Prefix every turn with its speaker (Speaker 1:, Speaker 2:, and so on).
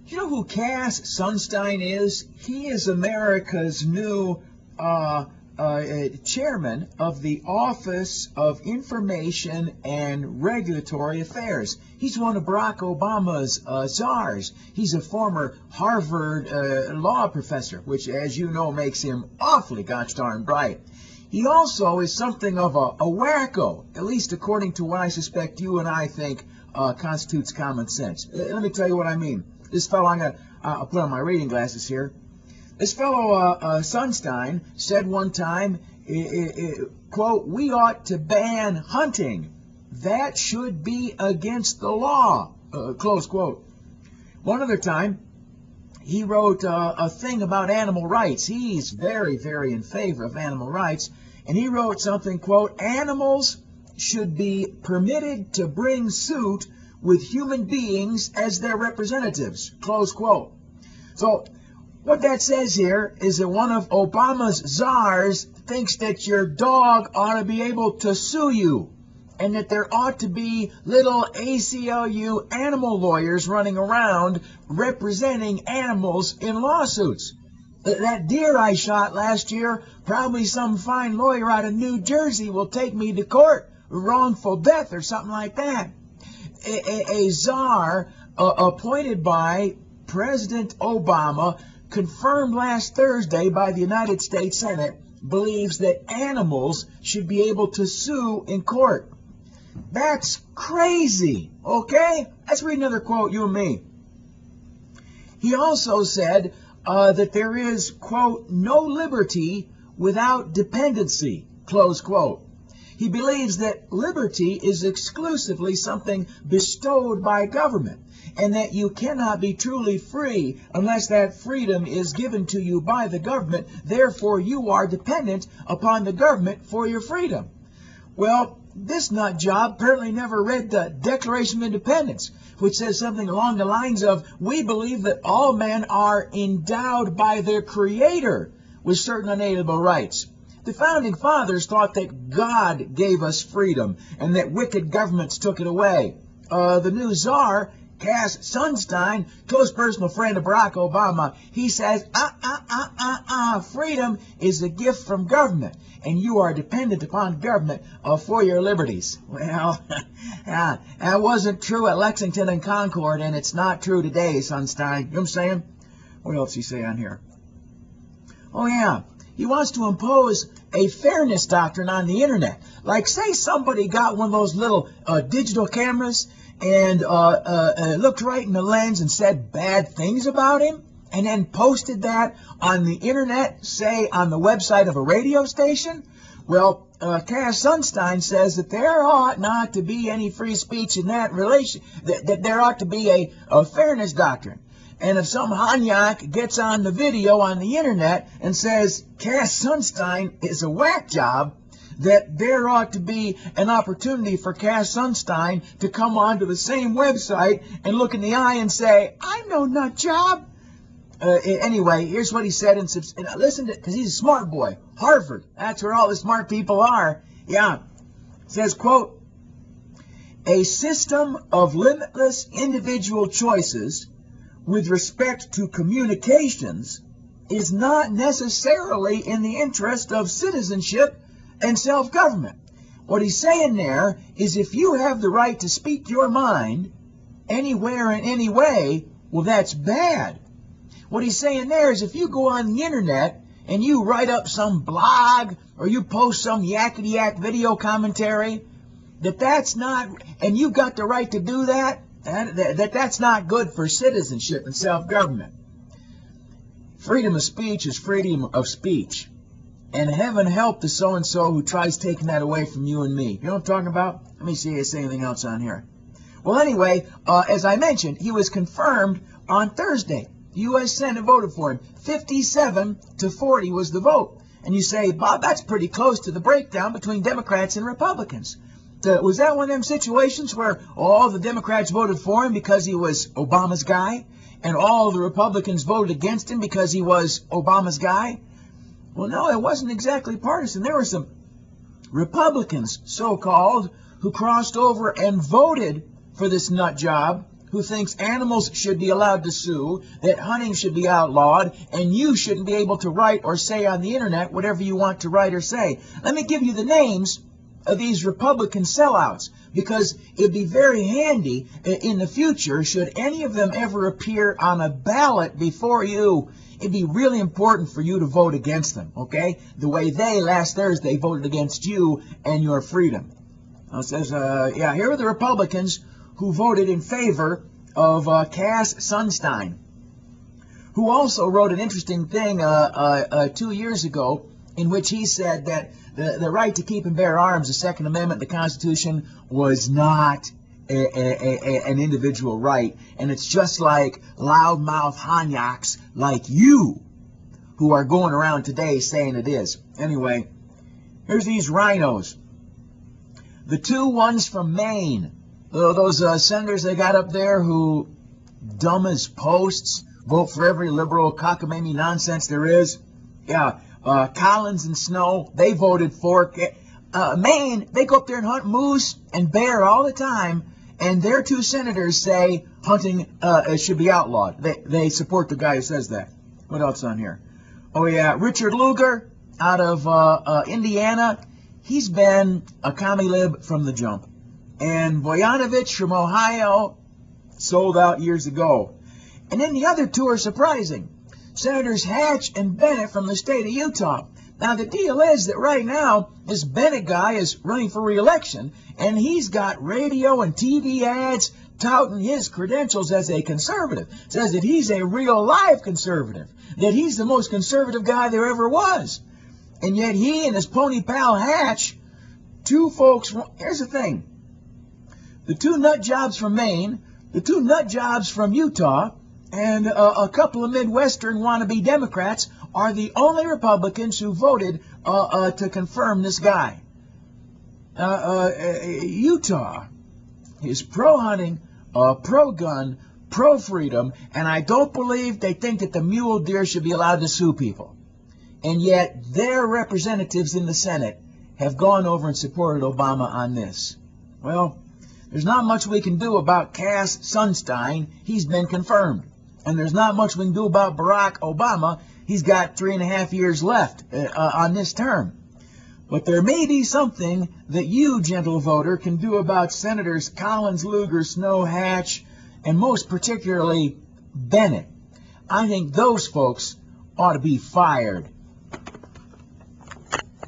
Speaker 1: You know who Cass Sunstein is? He is America's new chairman of the Office of Information and Regulatory Affairs. He's one of Barack Obama's czars. He's a former Harvard law professor, which, as you know, makes him awfully gosh darn bright. He also is something of a wacko, at least according to what I suspect you and I think constitutes common sense. Let me tell you what I mean. This fellow, I'll put on my reading glasses here. This fellow, Sunstein, said one time, quote, "We ought to ban hunting. That should be against the law," close quote. One other time, he wrote a thing about animal rights. He's very, very in favor of animal rights. And he wrote something, quote, "Animals should be permitted to bring suit with human beings as their representatives," close quote. So what that says here is that one of Obama's czars thinks that your dog ought to be able to sue you, and that there ought to be little ACLU animal lawyers running around representing animals in lawsuits. That deer I shot last year, probably some fine lawyer out of New Jersey will take me to court, wrongful death or something like that. A czar appointed by President Obama, confirmed last Thursday by the United States Senate, believes that animals should be able to sue in court. That's crazy, okay? Let's read another quote, you and me. He also said that there is, quote, "no liberty without dependency," close quote. He believes that liberty is exclusively something bestowed by government, and that you cannot be truly free unless that freedom is given to you by the government. Therefore, you are dependent upon the government for your freedom. Well, this nut job apparently never read the Declaration of Independence, which says something along the lines of, "We believe that all men are endowed by their Creator with certain unalienable rights." The Founding Fathers thought that God gave us freedom and that wicked governments took it away. The new czar, Cass Sunstein, close personal friend of Barack Obama, he says, freedom is a gift from government, and you are dependent upon government for your liberties. Well, that wasn't true at Lexington and Concord, and it's not true today, Sunstein. You know what I'm saying? What else does he say on here? Oh, yeah. He wants to impose a fairness doctrine on the internet. Like, say somebody got one of those little digital cameras and looked right in the lens and said bad things about him, and then posted that on the internet, say on the website of a radio station. Well, Cass Sunstein says that there ought not to be any free speech in that relation, that there ought to be a fairness doctrine. And if some Hanyak gets on the video on the internet and says Cass Sunstein is a whack job, that there ought to be an opportunity for Cass Sunstein to come onto the same website and look in the eye and say, "I'm no nut job." Anyway, here's what he said, and listen to it, because he's a smart boy. Harvard, that's where all the smart people are. Yeah. It says, quote, "A system of limitless individual choices with respect to communications is not necessarily in the interest of citizenship and self-government." What he's saying there is, if you have the right to speak your mind anywhere and any way, well, that's bad. What he's saying there is, if you go on the internet and you write up some blog or you post some yakety-yak video commentary, that's not, and you've got the right to do that, that's not good for citizenship and self-government. Freedom of speech is freedom of speech. And heaven help the so-and-so who tries taking that away from you and me. You know what I'm talking about? Let me see if I say anything else on here. Well, anyway, as I mentioned, he was confirmed on Thursday. The U.S. Senate voted for him. 57-40 was the vote. And you say, Bob, that's pretty close to the breakdown between Democrats and Republicans. Was that one of them situations where all the Democrats voted for him because he was Obama's guy, and all the Republicans voted against him because he was Obama's guy? Well, no, it wasn't exactly partisan. There were some Republicans, so-called, who crossed over and voted for this nut job, who thinks animals should be allowed to sue, that hunting should be outlawed, and you shouldn't be able to write or say on the internet whatever you want to write or say. Let me give you the names of these Republican sellouts, because it'd be very handy in the future, should any of them ever appear on a ballot before you. It'd be really important for you to vote against them, okay? The way they, last Thursday, voted against you and your freedom. It says, yeah, here are the Republicans who voted in favor of Cass Sunstein, who also wrote an interesting thing 2 years ago, in which he said that the right to keep and bear arms, the Second Amendment, the Constitution, was not an individual right. And it's just like loudmouth hanyaks like you who are going around today saying it is. Anyway, here's these rhinos. The two ones from Maine, those senators they got up there who, dumb as posts, vote for every liberal cockamamie nonsense there is. Yeah, Collins and Snow, they voted for Maine. They go up there and hunt moose and bear all the time, and their two senators say hunting should be outlawed. They support the guy who says that. What else on here? Oh yeah, Richard Lugar out of Indiana. He's been a commie lib from the jump. And Boyanovich from Ohio sold out years ago. And then the other two are surprising. Senators Hatch and Bennett from the state of Utah. Now, the deal is that right now, this Bennett guy is running for re-election, and he's got radio and TV ads touting his credentials as a conservative. Says that he's a real live conservative, that he's the most conservative guy there ever was. And yet he and his pony pal Hatch, two folks, here's the thing. The two nut jobs from Maine, the two nut jobs from Utah, and a couple of Midwestern wannabe Democrats are the only Republicans who voted to confirm this guy. Utah is pro-hunting, pro-gun, pro-freedom, and I don't believe they think that the mule deer should be allowed to sue people. And yet their representatives in the Senate have gone over and supported Obama on this. Well, there's not much we can do about Cass Sunstein. He's been confirmed. And there's not much we can do about Barack Obama. He's got 3.5 years left on this term. But there may be something that you, gentle voter, can do about Senators Collins, Lugar, Snow, Hatch, and most particularly Bennett. I think those folks ought to be fired.